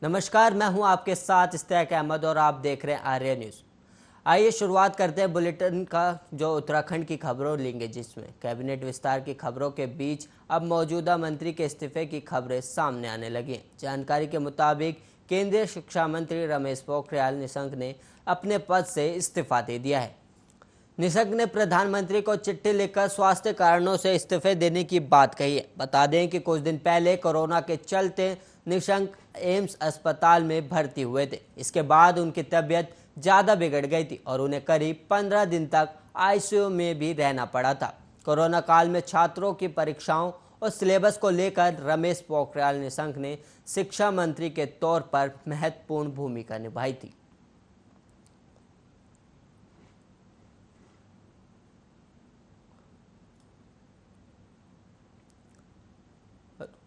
नमस्कार, मैं हूं आपके साथ इस्तेक अहमद और आप देख रहे हैं आर्य न्यूज़। आइए शुरुआत करते हैं बुलेटिन का, जो उत्तराखंड की खबरों लेंगे, जिसमें कैबिनेट विस्तार की खबरों के बीच अब मौजूदा मंत्री के इस्तीफे की खबरें सामने आने लगी हैं। जानकारी के मुताबिक केंद्रीय शिक्षा मंत्री रमेश पोखरियाल निशंक ने अपने पद से इस्तीफा दे दिया है। निशंक ने प्रधानमंत्री को चिट्ठी लिखकर स्वास्थ्य कारणों से इस्तीफे देने की बात कही है। बता दें कि कुछ दिन पहले कोरोना के चलते निशंक एम्स अस्पताल में भर्ती हुए थे। इसके बाद उनकी तबीयत ज़्यादा बिगड़ गई थी और उन्हें करीब 15 दिन तक आईसीयू में भी रहना पड़ा था। कोरोना काल में छात्रों की परीक्षाओं और सिलेबस को लेकर रमेश पोखरियाल निशंक ने शिक्षा मंत्री के तौर पर महत्वपूर्ण भूमिका निभाई थी।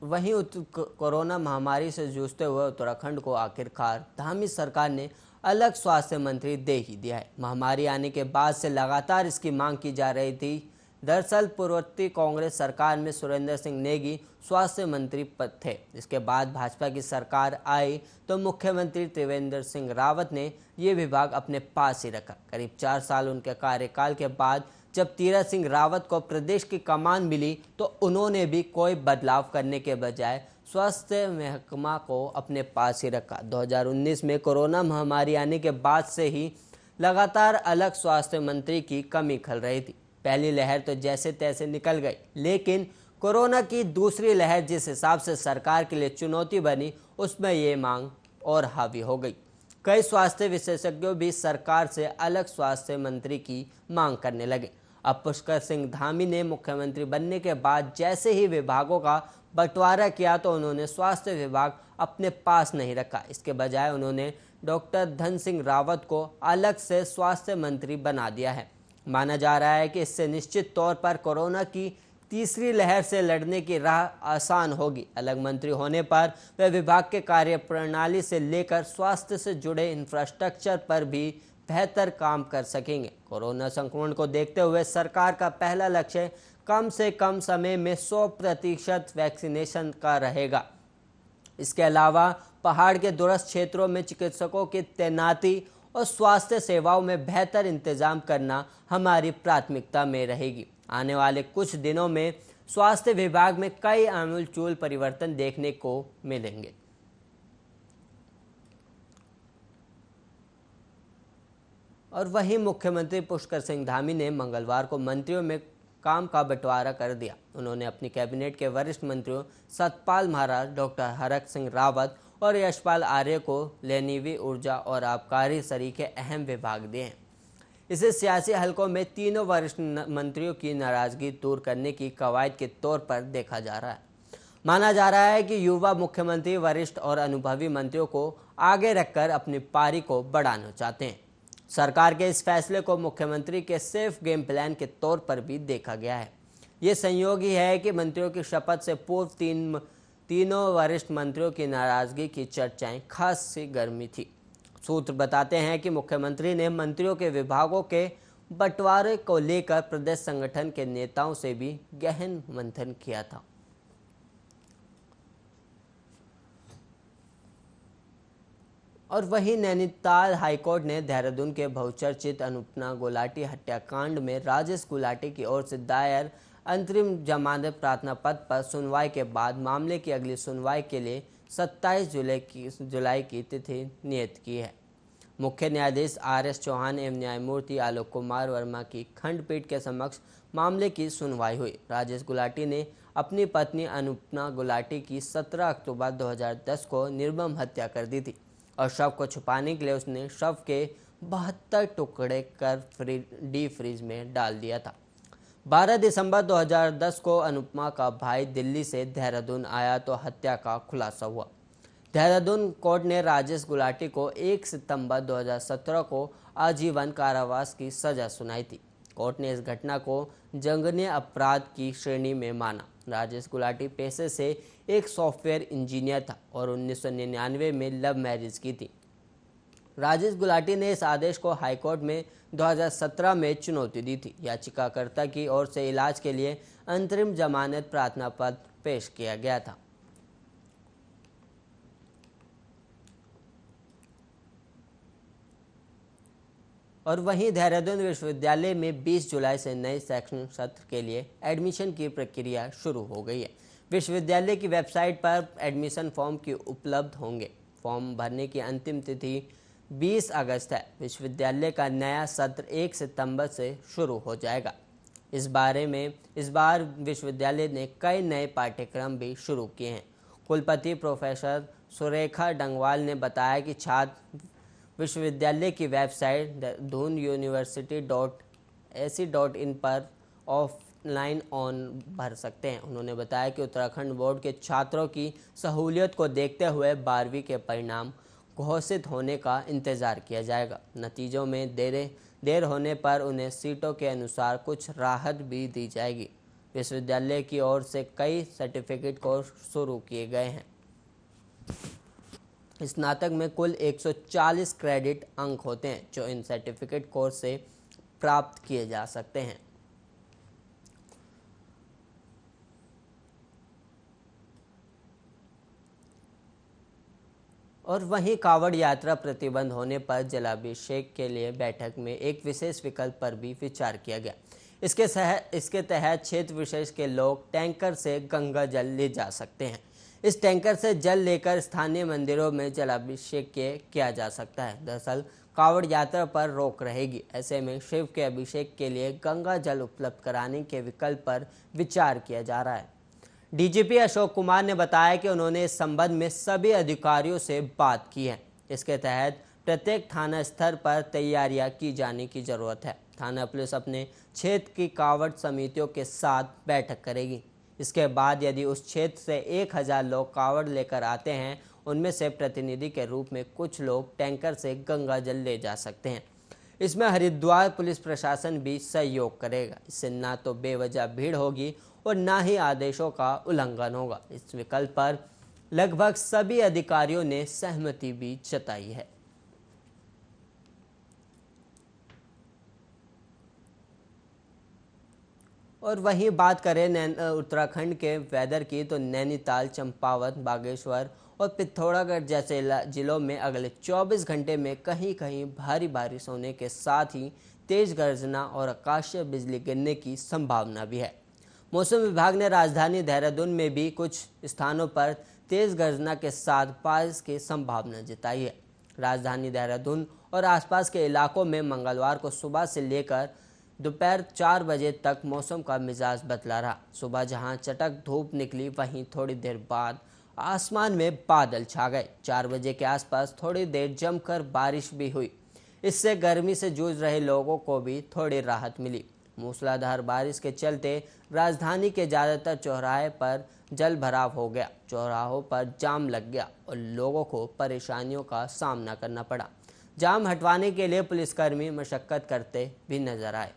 वहीं कोरोना महामारी से जूझते हुए उत्तराखंड को आखिरकार धामी सरकार ने अलग स्वास्थ्य मंत्री दे ही दिया है। महामारी आने के बाद से लगातार इसकी मांग की जा रही थी। दरअसल पूर्ववर्ती कांग्रेस सरकार में सुरेंद्र सिंह नेगी स्वास्थ्य मंत्री पद थे। इसके बाद भाजपा की सरकार आई तो मुख्यमंत्री त्रिवेंद्र सिंह रावत ने ये विभाग अपने पास ही रखा। करीब 4 साल उनके कार्यकाल के बाद जब तीरथ सिंह रावत को प्रदेश की कमान मिली तो उन्होंने भी कोई बदलाव करने के बजाय स्वास्थ्य महकमा को अपने पास ही रखा। 2019 में कोरोना महामारी आने के बाद से ही लगातार अलग स्वास्थ्य मंत्री की कमी खल रही थी। पहली लहर तो जैसे तैसे निकल गई, लेकिन कोरोना की दूसरी लहर जिस हिसाब से सरकार के लिए चुनौती बनी, उसमें ये मांग और हावी हो गई। कई स्वास्थ्य विशेषज्ञों भी सरकार से अलग स्वास्थ्य मंत्री की मांग करने लगे। अब पुष्कर सिंह धामी ने मुख्यमंत्री बनने के बाद जैसे ही विभागों का बंटवारा किया तो उन्होंने स्वास्थ्य विभाग अपने पास नहीं रखा। इसके बजाय उन्होंने डॉक्टर धन सिंह रावत को अलग से स्वास्थ्य मंत्री बना दिया है। माना जा रहा है कि इससे निश्चित तौर पर कोरोना की तीसरी लहर से लड़ने की राह आसान होगी। अलग मंत्री होने पर वे विभाग के कार्यप्रणाली से लेकर स्वास्थ्य से जुड़े इंफ्रास्ट्रक्चर पर भी बेहतर काम कर सकेंगे। कोरोना संक्रमण को देखते हुए सरकार का पहला लक्ष्य कम से कम समय में 100% वैक्सीनेशन का रहेगा। इसके अलावा पहाड़ के दूरस्थ क्षेत्रों में चिकित्सकों की तैनाती और स्वास्थ्य सेवाओं में बेहतर इंतजाम करना हमारी प्राथमिकता में रहेगी। आने वाले कुछ दिनों में स्वास्थ्य विभाग में कई आमूलचूल परिवर्तन देखने को मिलेंगे। और वहीं मुख्यमंत्री पुष्कर सिंह धामी ने मंगलवार को मंत्रियों में काम का बंटवारा कर दिया। उन्होंने अपनी कैबिनेट के वरिष्ठ मंत्रियों सतपाल महाराज, डॉक्टर हरक सिंह रावत और यशपाल आर्य को लेनिवी, ऊर्जा और आबकारी सरीखे अहम विभाग दिए हैं। इसे सियासी हलकों में तीनों वरिष्ठ मंत्रियों की नाराजगी दूर करने की कवायद के तौर पर देखा जा रहा है। माना जा रहा है कि युवा मुख्यमंत्री वरिष्ठ और अनुभवी मंत्रियों को आगे रखकर अपनी पारी को बढ़ाना चाहते हैं। सरकार के इस फैसले को मुख्यमंत्री के सेफ गेम प्लान के तौर पर भी देखा गया है। ये संयोग ही है कि मंत्रियों की शपथ से पूर्व तीनों वरिष्ठ मंत्रियों की नाराजगी की चर्चाएं खासी गर्मी थी। सूत्र बताते हैं कि मुख्यमंत्री ने मंत्रियों के विभागों के बंटवारे को लेकर प्रदेश संगठन के नेताओं से भी गहन मंथन किया था। और वहीं नैनीताल हाईकोर्ट ने देहरादून के बहुचर्चित अनुपना गुलाटी हत्याकांड में राजेश गुलाटी की ओर से दायर अंतरिम जमानत प्रार्थना पत्र पर सुनवाई के बाद मामले की अगली सुनवाई के लिए 27 जुलाई की तिथि नियत की है। मुख्य न्यायाधीश RS चौहान एवं न्यायमूर्ति आलोक कुमार वर्मा की खंडपीठ के समक्ष मामले की सुनवाई हुई। राजेश गुलाटी ने अपनी पत्नी अनुपना गुलाटी की 17 अक्टूबर 2010 को निर्मम हत्या कर दी थी और शव को छुपाने के लिए उसने शव के 72 टुकड़े कर डी फ्रीज में डाल दिया था। 12 दिसंबर 2010 को अनुपमा का भाई दिल्ली से देहरादून आया तो हत्या का खुलासा हुआ। देहरादून कोर्ट ने राजेश गुलाटी को 1 सितंबर 2017 को आजीवन कारावास की सजा सुनाई थी। कोर्ट ने इस घटना को जघन्य अपराध की श्रेणी में माना। राजेश गुलाटी पेशे से एक सॉफ्टवेयर इंजीनियर था और 1999 में लव मैरिज की थी। राजेश गुलाटी ने इस आदेश को हाईकोर्ट में 2017 में चुनौती दी थी। याचिकाकर्ता की ओर से इलाज के लिए अंतरिम जमानत प्रार्थना पत्र पेश किया गया था। और वहीं देहरादून विश्वविद्यालय में 20 जुलाई से नए शैक्षणिक सत्र के लिए एडमिशन की प्रक्रिया शुरू हो गई है। विश्वविद्यालय की वेबसाइट पर एडमिशन फॉर्म की उपलब्ध होंगे। फॉर्म भरने की अंतिम तिथि 20 अगस्त है। विश्वविद्यालय का नया सत्र 1 सितंबर से शुरू हो जाएगा। इस बार विश्वविद्यालय ने कई नए पाठ्यक्रम भी शुरू किए हैं। कुलपति प्रोफेसर सुरेखा डंगवाल ने बताया कि छात्र विश्वविद्यालय की वेबसाइट dhununiversity.ac.in पर ऑफलाइन भर सकते हैं। उन्होंने बताया कि उत्तराखंड बोर्ड के छात्रों की सहूलियत को देखते हुए 12वीं के परिणाम घोषित होने का इंतज़ार किया जाएगा। नतीजों में देर होने पर उन्हें सीटों के अनुसार कुछ राहत भी दी जाएगी। विश्वविद्यालय की ओर से कई सर्टिफिकेट कोर्स शुरू किए गए हैं। स्नातक में कुल 140 क्रेडिट अंक होते हैं जो इन सर्टिफिकेट कोर्स से प्राप्त किए जा सकते हैं। और वहीं कावड़ यात्रा प्रतिबंध होने पर जलाभिषेक के लिए बैठक में एक विशेष विकल्प पर भी विचार किया गया। इसके तहत क्षेत्र विशेष के लोग टैंकर से गंगा जल ले जा सकते हैं। इस टैंकर से जल लेकर स्थानीय मंदिरों में जलाभिषेक किया जा सकता है। दरअसल कावड़ यात्रा पर रोक रहेगी। ऐसे में शिव के अभिषेक के लिए गंगा जल उपलब्ध कराने के विकल्प पर विचार किया जा रहा है। डीजीपी अशोक कुमार ने बताया कि उन्होंने इस संबंध में सभी अधिकारियों से बात की है। इसके तहत प्रत्येक थाना स्तर पर तैयारियां की जाने की जरूरत है। थाना पुलिस अपने क्षेत्र की कावड़ समितियों के साथ बैठक करेगी। इसके बाद यदि उस क्षेत्र से 1000 लोग कावड़ लेकर आते हैं, उनमें से प्रतिनिधि के रूप में कुछ लोग टैंकर से गंगा जल ले जा सकते हैं। इसमें हरिद्वार पुलिस प्रशासन भी सहयोग करेगा। इससे ना तो बेवजह भीड़ होगी और ना ही आदेशों का उल्लंघन होगा। इस विकल्प पर लगभग सभी अधिकारियों ने सहमति भी जताई है। और वहीं बात करें उत्तराखंड के वेदर की, तो नैनीताल, चंपावत, बागेश्वर और पिथौरागढ़ जैसे जिलों में अगले 24 घंटे में कहीं कहीं भारी बारिश होने के साथ ही तेज गर्जना और आकाशीय बिजली गिरने की संभावना भी है। मौसम विभाग ने राजधानी देहरादून में भी कुछ स्थानों पर तेज गर्जना के साथ बारिश की संभावना जताई है। राजधानी देहरादून और आसपास के इलाकों में मंगलवार को सुबह से लेकर दोपहर 4 बजे तक मौसम का मिजाज बदला रहा। सुबह जहां चटक धूप निकली, वहीं थोड़ी देर बाद आसमान में बादल छा गए। 4 बजे के आसपास थोड़ी देर जमकर बारिश भी हुई। इससे गर्मी से जूझ रहे लोगों को भी थोड़ी राहत मिली। मूसलाधार बारिश के चलते राजधानी के ज़्यादातर चौराहे पर जल भराव हो गया। चौराहों पर जाम लग गया और लोगों को परेशानियों का सामना करना पड़ा। जाम हटवाने के लिए पुलिसकर्मी मशक्कत करते भी नजर आए।